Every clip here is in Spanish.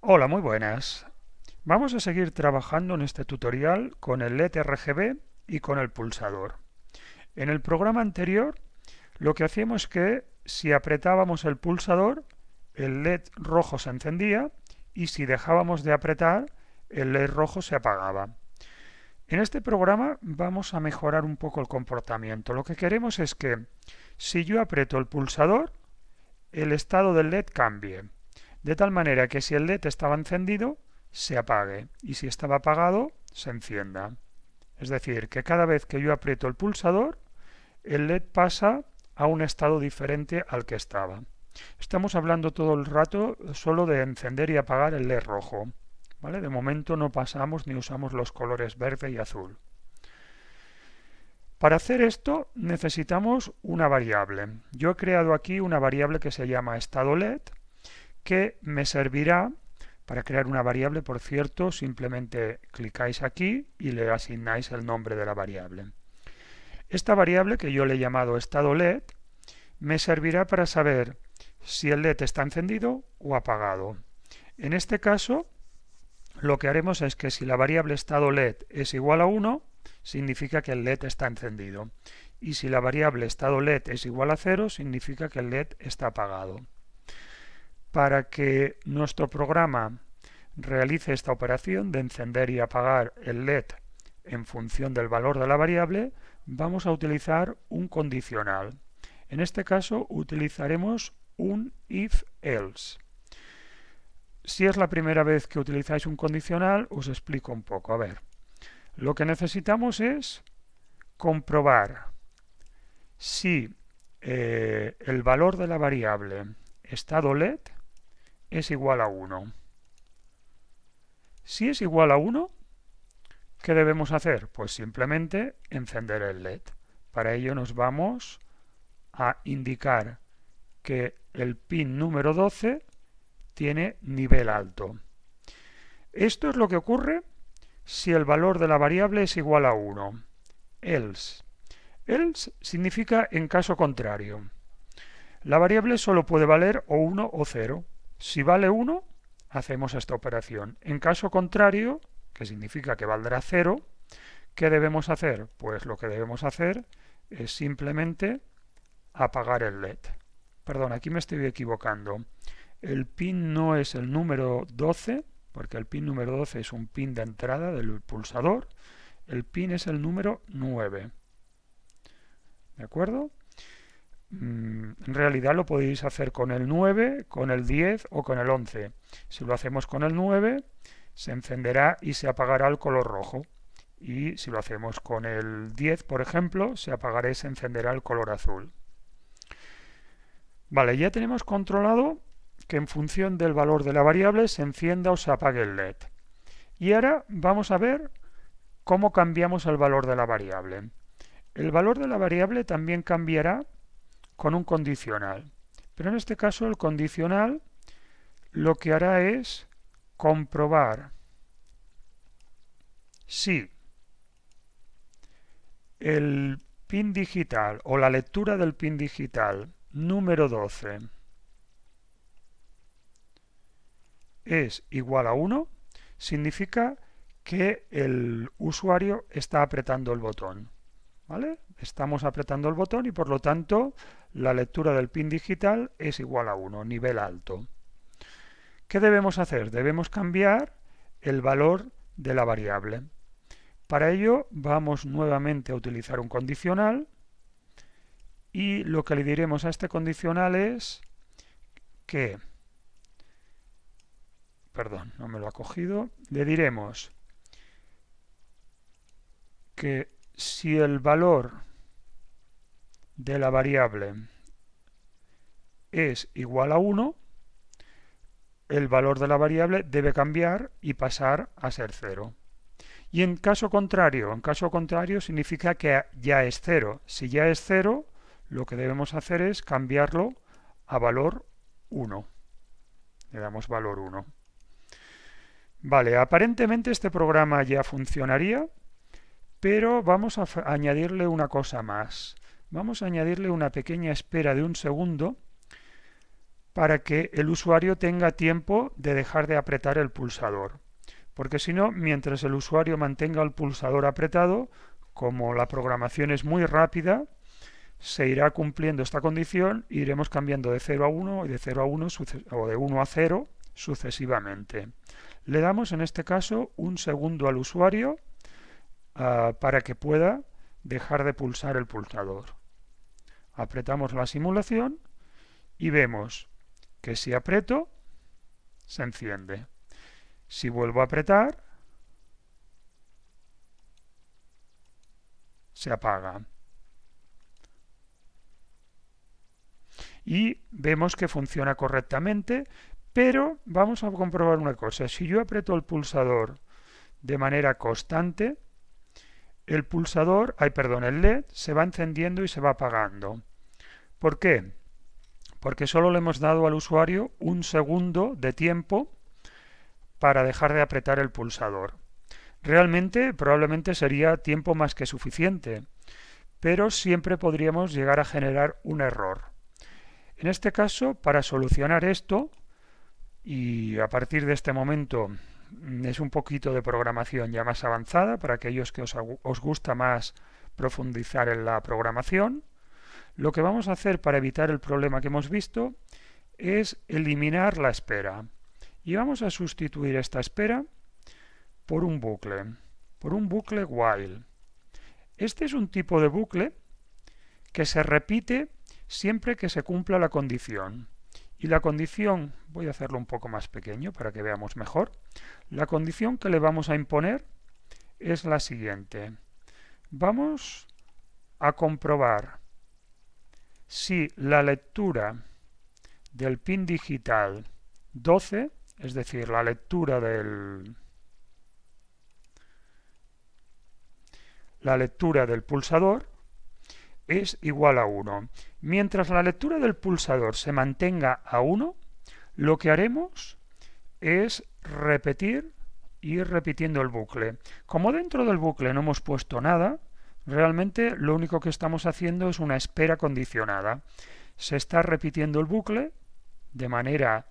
Hola, muy buenas. Vamos a seguir trabajando en este tutorial con el LED RGB y con el pulsador. En el programa anterior lo que hacíamos es que si apretábamos el pulsador, el LED rojo se encendía y si dejábamos de apretar, el LED rojo se apagaba. En este programa vamos a mejorar un poco el comportamiento. Lo que queremos es que si yo aprieto el pulsador, el estado del LED cambie. De tal manera que si el LED estaba encendido, se apague y si estaba apagado, se encienda. Es decir, que cada vez que yo aprieto el pulsador, el LED pasa a un estado diferente al que estaba. Estamos hablando todo el rato solo de encender y apagar el LED rojo. ¿Vale? De momento no pasamos ni usamos los colores verde y azul. Para hacer esto necesitamos una variable. Yo he creado aquí una variable que se llama estado LED, que me servirá para crear una variable. Por cierto, simplemente clicáis aquí y le asignáis el nombre de la variable. Esta variable, que yo le he llamado estado LED, me servirá para saber si el LED está encendido o apagado. En este caso, lo que haremos es que si la variable estado LED es igual a 1, significa que el LED está encendido. Y si la variable estado LED es igual a 0, significa que el LED está apagado. Para que nuestro programa realice esta operación de encender y apagar el LED en función del valor de la variable, vamos a utilizar un condicional. En este caso utilizaremos un if-else. Si es la primera vez que utilizáis un condicional, os explico un poco. A ver, lo que necesitamos es comprobar si el valor de la variable estado LED es igual a 1. Si es igual a 1, ¿qué debemos hacer? Pues simplemente encender el LED. Para ello nos vamos a indicar que el pin número 12 tiene nivel alto. Esto es lo que ocurre si el valor de la variable es igual a 1. Else. Else significa en caso contrario. La variable solo puede valer o 1 o 0. Si vale 1, hacemos esta operación. En caso contrario, que significa que valdrá 0, ¿qué debemos hacer? Pues lo que debemos hacer es simplemente apagar el LED. Perdón, aquí me estoy equivocando. El pin no es el número 12, porque el pin número 12 es un pin de entrada del pulsador. El pin es el número 9. ¿De acuerdo? En realidad lo podéis hacer con el 9, con el 10 o con el 11. Si lo hacemos con el 9, se encenderá y se apagará el color rojo. Y si lo hacemos con el 10, por ejemplo, se apagará y se encenderá el color azul. Vale, ya tenemos controlado que en función del valor de la variable se encienda o se apague el LED. Y ahora vamos a ver cómo cambiamos el valor de la variable. El valor de la variable también cambiará con un condicional. Pero en este caso el condicional lo que hará es comprobar si el pin digital o la lectura del pin digital número 12 es igual a 1, significa que el usuario está apretando el botón. ¿Vale? Estamos apretando el botón y por lo tanto la lectura del pin digital es igual a 1, nivel alto. ¿Qué debemos hacer? Debemos cambiar el valor de la variable. Para ello vamos nuevamente a utilizar un condicional y lo que le diremos a este condicional es que, perdón, no me lo ha cogido, le diremos que si el valor de la variable es igual a 1, el valor de la variable debe cambiar y pasar a ser 0. Y en caso contrario significa que ya es 0. Si ya es 0, lo que debemos hacer es cambiarlo a valor 1. Le damos valor 1. Vale, aparentemente este programa ya funcionaría, pero vamos a añadirle una cosa más. Vamos a añadirle una pequeña espera de un segundo para que el usuario tenga tiempo de dejar de apretar el pulsador. Porque si no, mientras el usuario mantenga el pulsador apretado, como la programación es muy rápida, se irá cumpliendo esta condición e iremos cambiando de 0 a 1 y de 0 a 1 o de 1 a 0 sucesivamente. Le damos en este caso un segundo al usuario para que pueda dejar de pulsar el pulsador. Apretamos la simulación y vemos que si aprieto, se enciende. Si vuelvo a apretar, se apaga. Y vemos que funciona correctamente, pero vamos a comprobar una cosa. Si yo aprieto el pulsador de manera constante, el el LED se va encendiendo y se va apagando. ¿Por qué? Porque solo le hemos dado al usuario un segundo de tiempo para dejar de apretar el pulsador. Realmente, probablemente sería tiempo más que suficiente, pero siempre podríamos llegar a generar un error. En este caso, para solucionar esto, y a partir de este momento es un poquito de programación ya más avanzada, para aquellos que os gusta más profundizar en la programación, lo que vamos a hacer para evitar el problema que hemos visto es eliminar la espera. Y vamos a sustituir esta espera por un bucle while. Este es un tipo de bucle que se repite siempre que se cumpla la condición. Y la condición, voy a hacerlo un poco más pequeño para que veamos mejor, la condición que le vamos a imponer es la siguiente. Vamos a comprobar si la lectura del pin digital 12, es decir, la lectura del pulsador, es igual a 1. Mientras la lectura del pulsador se mantenga a 1, lo que haremos es ir repitiendo el bucle. Como dentro del bucle no hemos puesto nada, realmente lo único que estamos haciendo es una espera condicionada. Se está repitiendo el bucle de manera,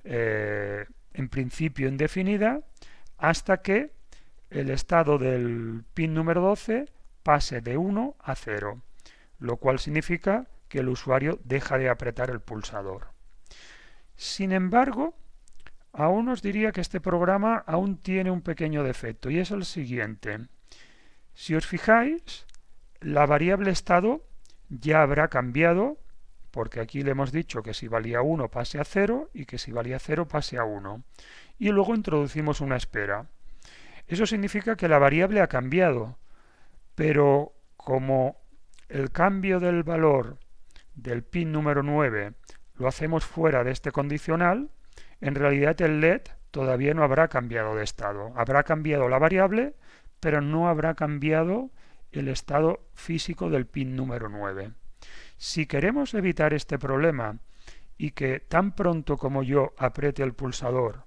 en principio, indefinida, hasta que el estado del pin número 12 pase de 1 a 0, lo cual significa que el usuario deja de apretar el pulsador. Sin embargo, aún os diría que este programa aún tiene un pequeño defecto, y es el siguiente. Si os fijáis, la variable estado ya habrá cambiado, porque aquí le hemos dicho que si valía 1 pase a 0 y que si valía 0 pase a 1. Y luego introducimos una espera. Eso significa que la variable ha cambiado, pero como el cambio del valor del pin número 9 lo hacemos fuera de este condicional, en realidad el LED todavía no habrá cambiado de estado. Habrá cambiado la variable, pero no habrá cambiado el estado físico del pin número 9. Si queremos evitar este problema y que tan pronto como yo apriete el pulsador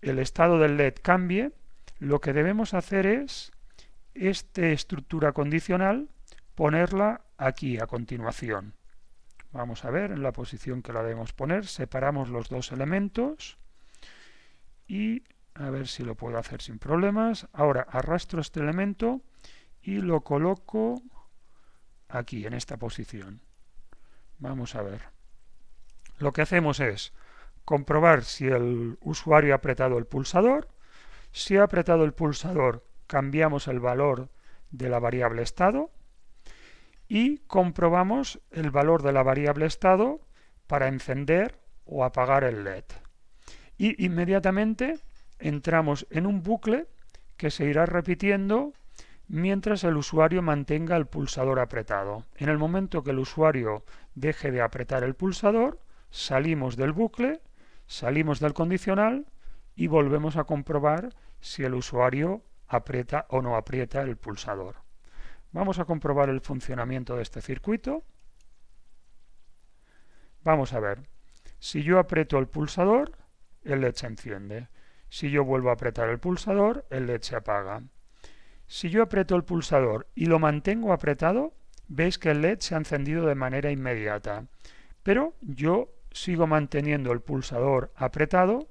el estado del LED cambie, lo que debemos hacer es esta estructura condicional ponerla aquí a continuación. Vamos a ver en la posición que la debemos poner, separamos los dos elementos y a ver si lo puedo hacer sin problemas. Ahora arrastro este elemento y lo coloco aquí, en esta posición. Vamos a ver. Lo que hacemos es comprobar si el usuario ha apretado el pulsador. Si ha apretado el pulsador, cambiamos el valor de la variable estado y comprobamos el valor de la variable estado para encender o apagar el LED. Y inmediatamente entramos en un bucle que se irá repitiendo mientras el usuario mantenga el pulsador apretado. En el momento que el usuario deje de apretar el pulsador, salimos del bucle, salimos del condicional y volvemos a comprobar si el usuario aprieta o no aprieta el pulsador. Vamos a comprobar el funcionamiento de este circuito. Vamos a ver. Si yo aprieto el pulsador, el LED se enciende. Si yo vuelvo a apretar el pulsador, el LED se apaga. Si yo aprieto el pulsador y lo mantengo apretado, veis que el LED se ha encendido de manera inmediata. Pero yo, sigo manteniendo el pulsador apretado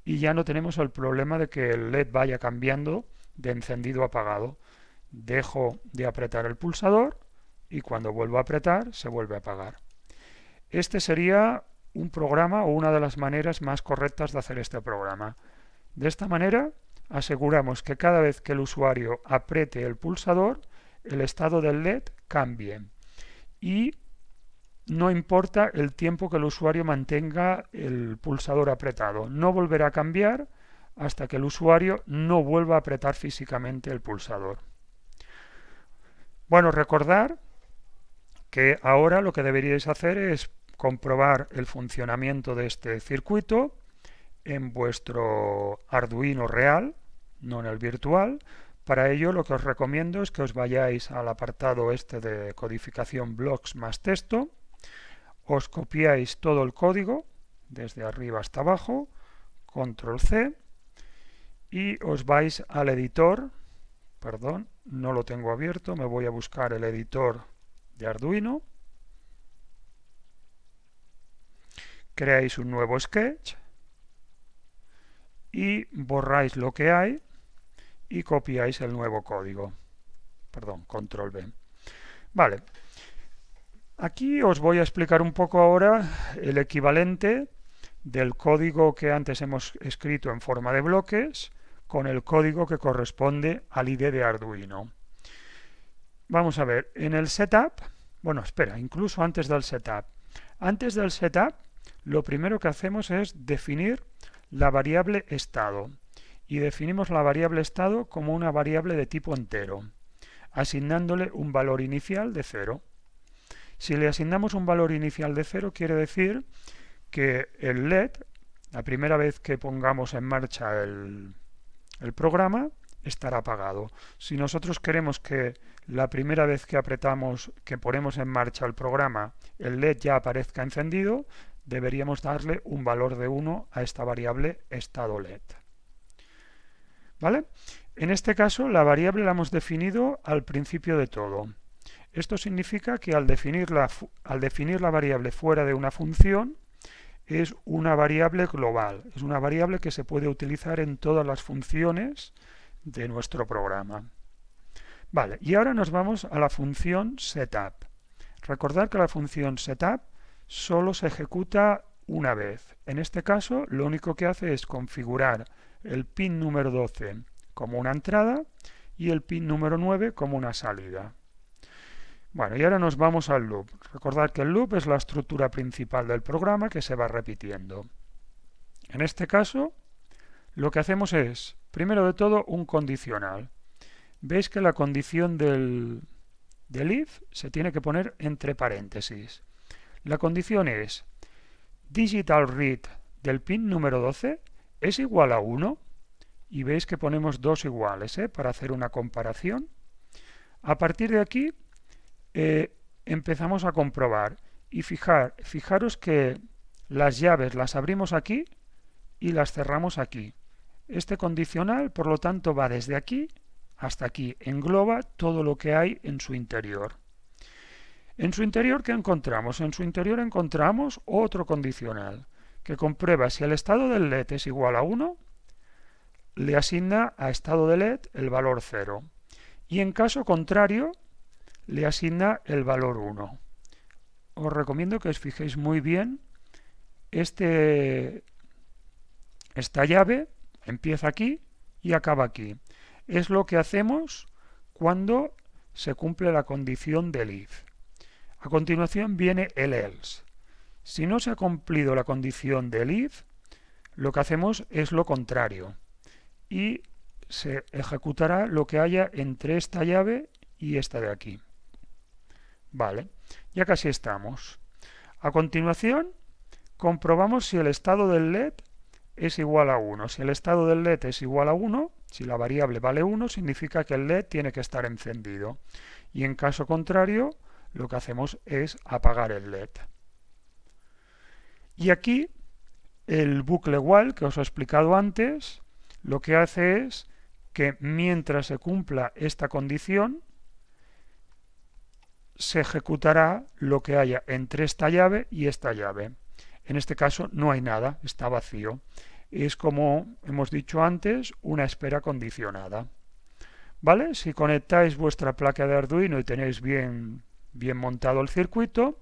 y ya no tenemos el problema de que el LED vaya cambiando de encendido a apagado. Dejo de apretar el pulsador y cuando vuelvo a apretar se vuelve a apagar. Este sería un programa o una de las maneras más correctas de hacer este programa. De esta manera aseguramos que cada vez que el usuario apriete el pulsador, el estado del LED cambie y no importa el tiempo que el usuario mantenga el pulsador apretado, no volverá a cambiar hasta que el usuario no vuelva a apretar físicamente el pulsador. Bueno, recordar que ahora lo que deberíais hacer es comprobar el funcionamiento de este circuito en vuestro Arduino real, no en el virtual. Para ello lo que os recomiendo es que os vayáis al apartado este de codificación blocks más texto, os copiáis todo el código desde arriba hasta abajo, control C, y os vais al editor, perdón, no lo tengo abierto, me voy a buscar el editor de Arduino, creáis un nuevo sketch y borráis lo que hay y copiáis el nuevo código. Perdón, control V. Vale. Aquí os voy a explicar un poco ahora el equivalente del código que antes hemos escrito en forma de bloques con el código que corresponde al IDE de Arduino. Vamos a ver, en el setup, bueno, espera, incluso antes del setup. Antes del setup, lo primero que hacemos es definir la variable estado. Y definimos la variable estado como una variable de tipo entero, asignándole un valor inicial de 0. Si le asignamos un valor inicial de 0, quiere decir que el LED, la primera vez que pongamos en marcha el programa, estará apagado. Si nosotros queremos que la primera vez que ponemos en marcha el programa, el LED ya aparezca encendido, deberíamos darle un valor de 1 a esta variable estado LED. ¿Vale? En este caso, la variable la hemos definido al principio de todo. Esto significa que al definir la variable fuera de una función, es una variable global, es una variable que se puede utilizar en todas las funciones de nuestro programa. Vale, y ahora nos vamos a la función setup. Recordad que la función setup solo se ejecuta una vez. En este caso, lo único que hace es configurar el pin número 12 como una entrada y el pin número 9 como una salida. Bueno, y ahora nos vamos al loop. Recordad que el loop es la estructura principal del programa que se va repitiendo. En este caso, lo que hacemos es, primero de todo, un condicional. Veis que la condición del if se tiene que poner entre paréntesis. La condición es digital read del pin número 12 es igual a 1 y veis que ponemos dos iguales para hacer una comparación. A partir de aquí empezamos a comprobar y fijaros que las llaves las abrimos aquí y las cerramos aquí. Este condicional, por lo tanto, va desde aquí hasta aquí, engloba todo lo que hay en su interior. En su interior, ¿qué encontramos? En su interior encontramos otro condicional que comprueba si el estado del LED es igual a 1, le asigna a estado de LED el valor 0 y en caso contrario le asigna el valor 1. Os recomiendo que os fijéis muy bien, esta llave empieza aquí y acaba aquí. Es lo que hacemos cuando se cumple la condición del if. A continuación viene el else. Si no se ha cumplido la condición del if, lo que hacemos es lo contrario y se ejecutará lo que haya entre esta llave y esta de aquí. Vale, ya casi estamos. A continuación, comprobamos si el estado del LED es igual a 1. Si el estado del LED es igual a 1, si la variable vale 1, significa que el LED tiene que estar encendido. Y en caso contrario, lo que hacemos es apagar el LED. Y aquí, el bucle while que os he explicado antes, lo que hace es que mientras se cumpla esta condición, se ejecutará lo que haya entre esta llave y esta llave. En este caso no hay nada, está vacío. Es como hemos dicho antes, una espera condicionada. ¿Vale? Si conectáis vuestra placa de Arduino y tenéis bien montado el circuito,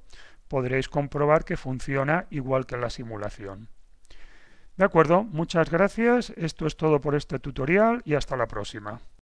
podréis comprobar que funciona igual que en la simulación. De acuerdo, muchas gracias. Esto es todo por este tutorial y hasta la próxima.